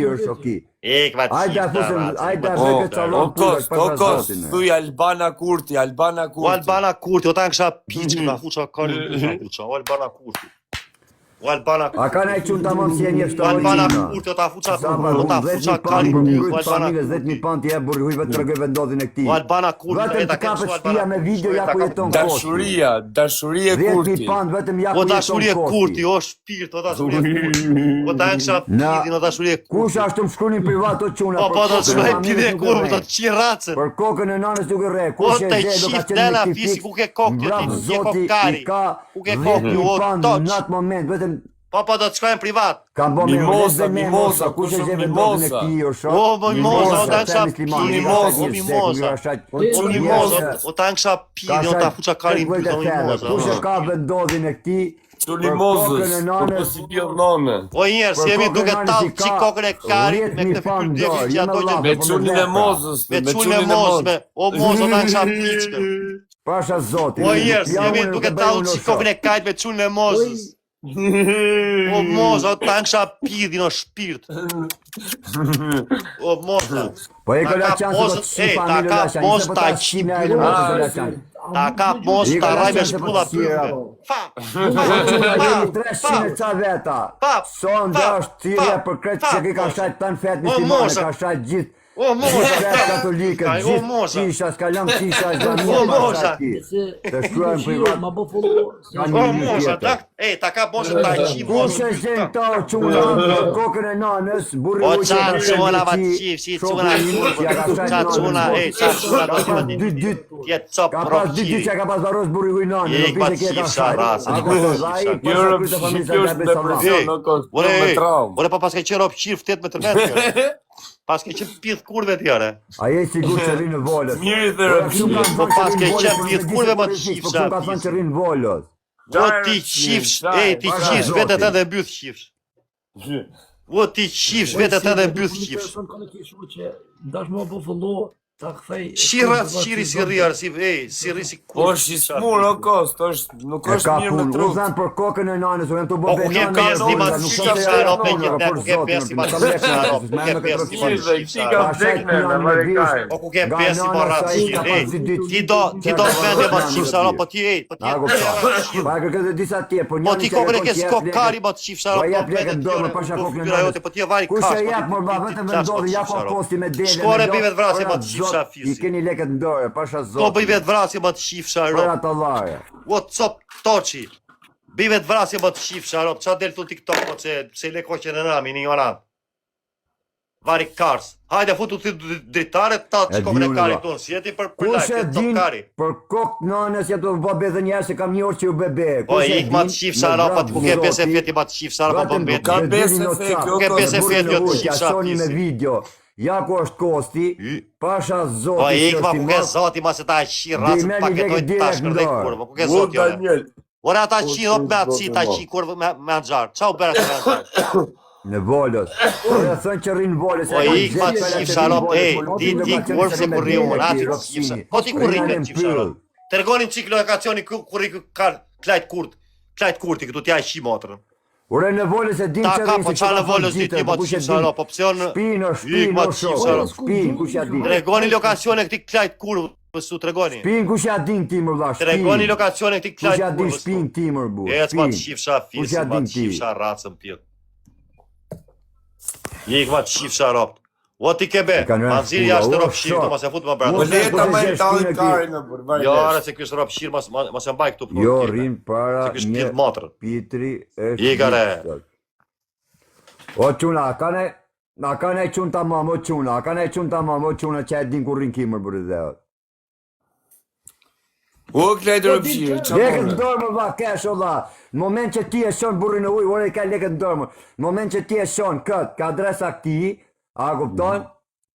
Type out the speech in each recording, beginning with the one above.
është oki. Ik va Ajde çifta afusëm, racë. ajde O afusëm çalon Kost, o Kost, thuj Albana Kurti, Albana O Kurti. Albana Kurti, o ta kësha piqë nga fuqa kari nga fuqa, o Albana Kurti. O Albana A ka nej qunë tamam si e një O shtë Albana origjina. Kurti, o ta fuqa Sa më o ta rrumë, fuqa 10.000 kari pound për o mbrojt Albana familjes, Kurti. 10.000 pound t'jep burgujve të tregojve ndodhin e këtij. O Albana Kurti, Vetëm e ta të kapet kështu shtëpia me video ja ku jeton Kosti. Dashuria, dashuria 10.000 Kurti. pound vetëm ja O ku jeton dashurie Kurti, Kosti. o shpirt, o dashurie Kurti. O ta kësha pidhin, o dashurie Kush Kurti. ashtu më shkrunin privat o quna Po do të shkoj pidhe kurve, do të qi racën. Për kokën e nanës duke rre. O Kush e të zhe do ka qift qenë dela me fisi, ku ke kokë, Brap ti ke zoti kokari. i ka Ku ke kokë, 10.000 o pound toç. në atë moment vetëm Po do të shkojmë privat. kam bo me Mimosa, mimosa, kush e kush zhe është vendodin e mimosa? këtij o shok. O mimosa, o ta kësha mimosa, pidhin, o mimosa. O mimosa, o ta kësha pidhin, o ta fuqa karin pyta, o mimosa. Kush e ka vendodin e këtij? Çuli Për Mozës, kokën e për nanës. po si bjell nane. O njerë, si jemi duke talë qik kokën e karit me këtë fytyr devi që ato që Me çulin e Mozës, me çulin e mos, me o mos, o ta kësha piqë. Pasha zoti. O njerë, si jemi duke talë qik kokën e karit me çulin e mosës. O mos, o ta kësha pidhin, o shpirt. O mosa. Po e këlla qanë se do të Ej, shi ta familë ka lasha, mos njëse po ta ta qi shime e burra. mos të lashan. Ta ka mos I ta ka raj me qenë se shpulla po të shira, pyve. po. Fa, Jemi 300 ca veta. Pap, Son pap, është thirrje pap, për kretë pap, që ki ka mosa. shajt tanë fetë O, muslimane, mosa. ka shajt gjithë o mosa, fetë katolike, Kaj, o gjithë mosa. kisha, s'ka lëmë kisha, O, gjamia, mosa. Të shkruajmë privat. Ma bo follow. Kanë O një mosa, tjetër. ta ka mosha ta qi Kush mosha. e zhen ta o quna për kokën e nanës, burri O ujtë qa quna va qif, si quna qa quna, ej, qa quna do të më dy një. Tjetë cop Ka pro pas dy qiri. që ka pas varos burri ujtë nanës, Je, në pise pa ka qifsha shajt. rasën, Ako pa të qifsha. dhaj, Kjo për është të familë kjo të është gabe sa depresion, Ej, o Kost, Ore, me traumë. ore pa pas ke qenë op qirë ftet me tërmet. Pas ke qenë pith kurve tjere. A je sigur që rinë në volës? Mirë therapia. Po pas ke qenë pith kurve më të Po qifsha. ka thënë që rinë në volës. O ti qifsh, ej, ti Para qifsh zotit. vetet edhe mbyth qifsh. O ti qifsh vetet edhe mbyth qifsh. Person kanë kishu që dash më bo follow, ta kthej. Shirrat shiri si rriar, si ej, si rri si Po është i smur, o Kost, është, nuk E është ka mirë me punë, unë trup. zanë për kokën e nanës, unë jam të Po ku ke pes di ma të qifsha, ro pe gjithë, ku ke pes di ma të qifsha, ro, ku ke pes di ma të qifsha. O ku ke pes di ma ratë qifsha, ej, ti do të vende ma të qifsha, ro, po ti ej, po ti e Pa e kërkëtë disa tje, po Po ti kokën e ke skokari ma të qifsha, ro, Po po jep lekë vende dorë, pasha kokën e fyra nanës. jote, po ti e vari Kush kash, e jep, mor ba, vetëm vendodhi, ja ka kosti me dele. Shkore bëj vetë vrasje ma të qifsha I fisi. keni lekët në dorë, pasha Po zotë. bëj vetë vrasje ma të qifsha, ro. Për atë lare. O cop toçi. Bëj vetë vrasje ma të qifsha, ro. Qa del tu TikTok, po që le koqen e rami, një oran. Vari kars. Hajde, futu ti dritare, ta që kokën e kari tonë, si jeti për Kush lajk, e të din top kari. për kokë nanës ja të bëbe dhe njerë se kam një orë që ju bebe. O, ik ma të qifsha, ro, po ku ke pes e feti ma të qifsha, ro, po bëmbet. Ka besë e feti, o Ke besë e Kost. feti, o të Ja qifsha shoni me fisi. video. Ja ku është kosti, pasha O, zoti ik ma ku ke zoti, ma se ta e qi racën, Dimeni paketoj direkt tash kërdej ndorë. kurve, ku ke O zoti, ore. Daniel. Ore ata qi, do me atë qi, ta qi kurve me anxar. Qa u bera të me anxar? në volës. Po ja thënë që rrinë volës. O, ik ma të qifsha, ro, ej, ti kurve se kur rri unë, ati të qifsha. Po ti kur rri me të qifsha, ro. Tërgonim qik lokacioni kur rri klajt kurti, këtu t'ja e qi motrën. Ure në volës e din Ta që ka, rrinë po qa në volës di ti ma të qifsha, ro, po pësion Shpinë, Ik ma shpinë, të qifsha, ro. shpinë, kush ja din. Tregoni lokacione këti klajt kurve, pësu, tregoni. Shpinë, kush ja din ti më dha, Tregoni shpinë. lokacione këti Kush klajt ja din kurve, shpinë ti më bu. E, s'ma të qifsha Kush fisi, ja ma din të ti? qifsha racën pjetë. Ik ma të qifsha ropë. O ti kebe, Kanë rënë ma nëziri shkura, jashtë o, ropë shirë, shok. ma se futë ma Po bratë. leta Po me se e talin shpinë karin në për Jo, varjes. are se kështë ropë shirë, ma se mbaj këtu për Jo, tjene. rrinë para Se kështë një pjetë motrën. pitri është... Jegare. O quna, a ka ne qunë ta mamë, o quna, a ka ne qunë ta mamë, o quna që e din kur rinë kimër bërë dhe. O klejtë rëpshirë, qa Lekët mërë? në dorë më va, kesh o dha. Në moment që ti e shonë burrin e ujë, ore i ka lekët në dorë më. Në moment që ti e shonë këtë, ka adresa këti, a kupton?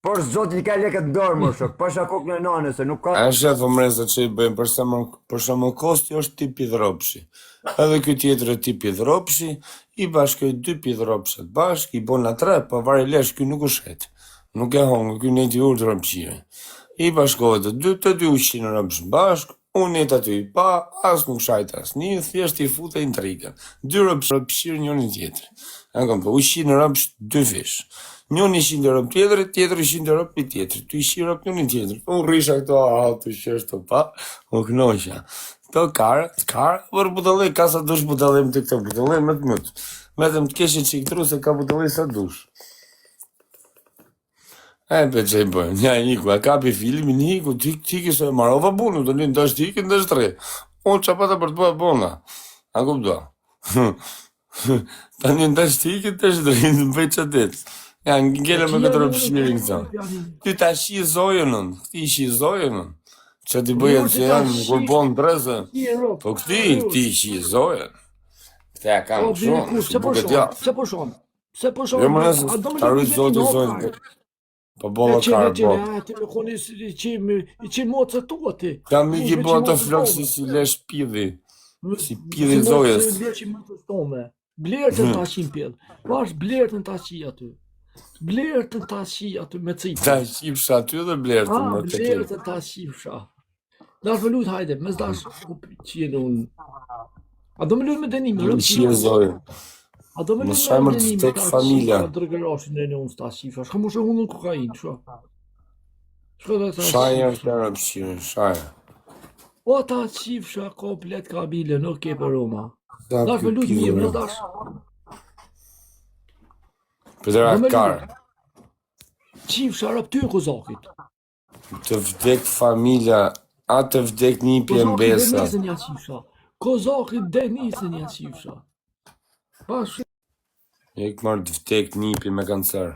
Por zotin i ka lekët në dorë më shok, pasha kokën e nanës, se nuk ka... A shef o mreza që i bëjmë, për shumë Kosti është tipi dhropshi. Edhe kjo tjetër e tipi dhropshi, i bashkoj dy pidhropshat bashk, i bona tre, pa vari lesh, kjo nuk është het. Nuk e hongë, kjo një t'i urë dhropshire. I bashkohet të dy ushqinë rëpsh bashk, unë jetë aty i pa, as nuk shajt as një, thjesht i fute intrigën. Dy rëpshirë njën i tjetër. E kam po, ushqinë rëpsh dy fish. Njëni 100 euro tjetër, tjetëri 100 euro për tjetër. Ty 100 euro për një tjetër. Unë rrisha këto, të qeshto pa, unë knoqja. Këto karë, për butëllej, ka sa dush butëllej më të këto butëllej më të mëtë. Vetëm të keshe që i këtru se ka butëllej sa dush. E, për që i bëjmë, nja iku, a kapi filmin, iku, ti kisë e marova bunu, të një ndash ti, ndash tre. Unë që pata për të bëja bona. A kupto? Ta një ndash ti, ndash tre, në bëj që ditë. Ja, ngele me këtë rëpshirin këta. Ty ta shizojën nën, këti shizojën nën. Që ti bëjë që janë në kurbon dreze. Po këti shizojën. Këta ja kam shumë, shë buket ja. Se po shumë. Jo më nësë të arrujt zotë zojnë. Po bolla karë, po. Ti me koni i qi mocë të tua ti. Ka mi ki bo të flokë si lesh pidhi. Si pidhi zojës. Blerë të ta qim pjedhë. Vash blerë të ta qi aty. Blerë të ta qi aty me cipë. Ta qipsha aty dhe blerë të më të blerë të ta qipsha. Dash vëllut hajde, mes dash qenë unë. A do me lutë me denim? Në qie zojë. A do me Në lutë shajmër të tek familja. Drëgërashin e në unë sta qipsha. Shka më shë unë në kokainë, shka. Shka dhe ta Shaja është në rëpshirin, shaja. O ta qipsha komplet kabile, nuk ke për Roma. Dash vëllut mirë, mes dash. Pëtëra karë. Qipsha rap ty kozakit. Të vdek familja, a të vdek një pjen besa. Kozakit dhe nisën ja qipsha. Kozakit dhe nisën ja qipsha. Pas E këmarë të vdek një pjen me kancer.